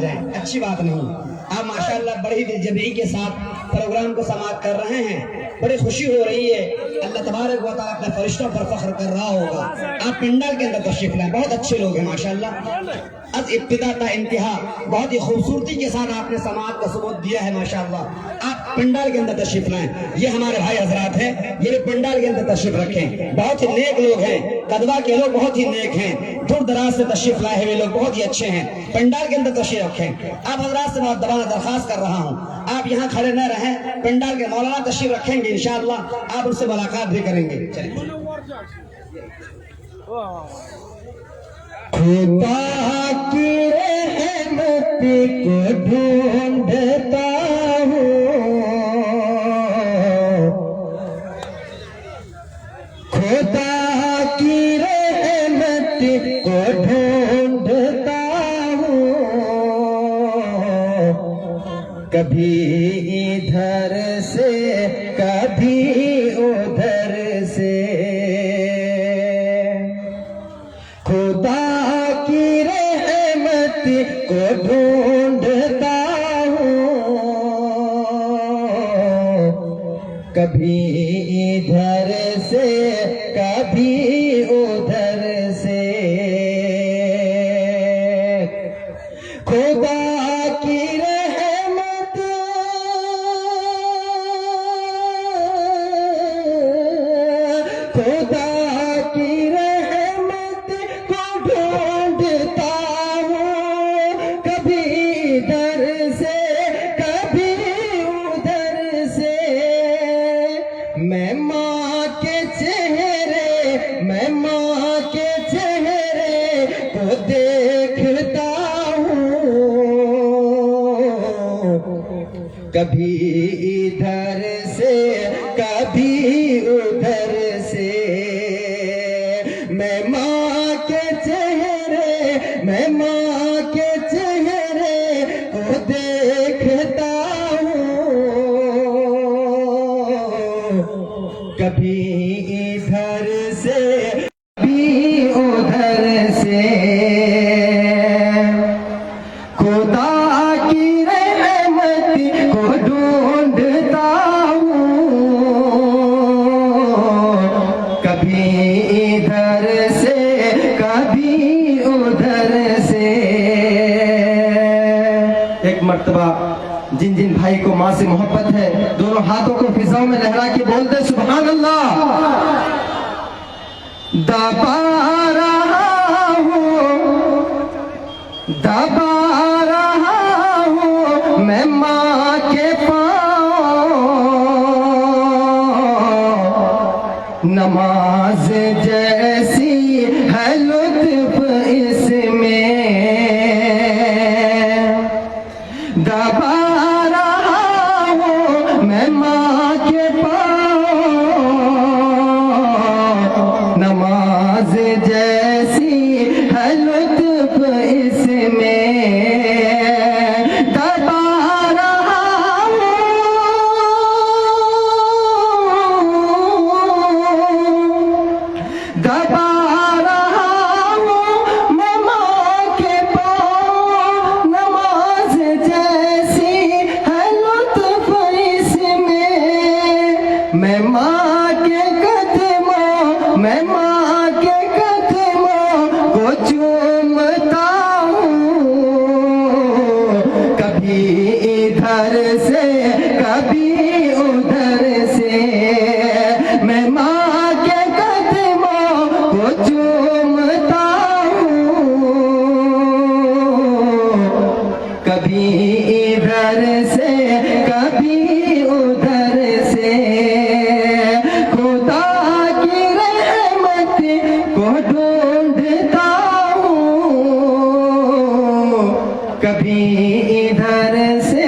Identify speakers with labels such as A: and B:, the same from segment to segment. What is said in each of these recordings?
A: جائیں، اچھی بات نہیں۔ آپ ماشاءاللہ بڑی دلجمعی کے ساتھ پروگرام کو سماعت کر رہے ہیں، بڑی خوشی ہو رہی ہے۔ اللہ تبارک و تعالیٰ اپنے فرشتوں پر فخر کر رہا ہوگا۔ آپ پنڈال کے اندر تشریف لائیں، بہت اچھے لوگ ہیں ماشاءاللہ۔ از ابتدا تا انتہا بہت ہی خوبصورتی کے ساتھ آپ نے سماعت کا ثبوت دیا ہے ماشاءاللہ۔ آپ پنڈال کے اندر تشریف لائیں، یہ ہمارے بھائی حضرات ہیں، یہ بھی پنڈال کے اندر تشریف رکھیں۔ بہت ہی نیک لوگ ہیں، قدوہ کے لوگ بہت ہی نیک ہیں، دور دراز سے تشریف لائے ہوئے لوگ بہت ہی اچھے ہیں۔ پنڈال کے اندر تشریف رکھیں۔ آپ حضرات سے بہت دبانا درخواست کر رہا ہوں، آپ یہاں کھڑے نہ رہیں، پنڈال کے مولانا تشریف رکھیں گے، انشاءاللہ آپ ان سے ملاقات بھی کریں گے۔
B: خدا کی رحمت کو ڈھونڈتا ہوں، خدا کی رحمت کو ڈھونڈتا ہوں، کبھی ادھر سے کبھی ادھر سے، خدا کی رحمت کو ڈھونڈتا ہوں، کبھی ادھر سے کبھی ادھر سے، خدا کی رحمت خدا کی رحمت کو ڈھونڈتا ہوں، کبھی ادھر سے کبھی ادھر سے، میں ماں کے چہرے کو دیکھتا ہوں، کبھی ادھر سے کبھی ادھر سے، میں ماں کے چہرے کو دیکھتا ہوں، کبھی ادھر سے کبھی ادھر سے، خدا کی رحمت کو ڈھونڈتا ہوں، کبھی ادھر سے کبھی ادھر سے۔ ایک مرتبہ جن بھائی کو ماں سے محبت ہے، دونوں ہاتھوں کو فضاؤں میں لہرا کے بول دے سبحان اللہ۔ دبا رہا ہوں میں ماں کے پاؤں، نماز جیسی ہے لطف اس میں، دبا رہا ہوں میں ماں کے پاؤں، نماز جیسی ہے لطف اس میں، دبا رہا ہوں میں ماں کے پاؤں، نماز جیسی ہے لطف اس میں ماں کے قدموں کو چومتا ہوں، کبھی ادھر سے کبھی ادھر سے، میں ماں کے قدموں کو چومتا ہوں، کبھی ادھر سے کبھی ادھر سے، خدا کی رحمت کو ڈھونڈتا ہوں، کبھی ادھر سے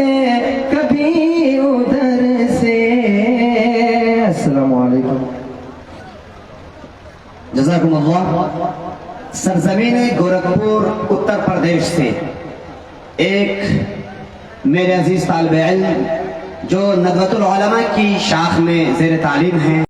B: کبھی ادھر سے۔ السلام علیکم۔
A: جزاکم اللہ۔ سرزمین گورکھپور اتر پردیش سے ایک میرے عزیز طالب علم جو ندوۃ العلماء کی شاخ میں زیر تعلیم ہیں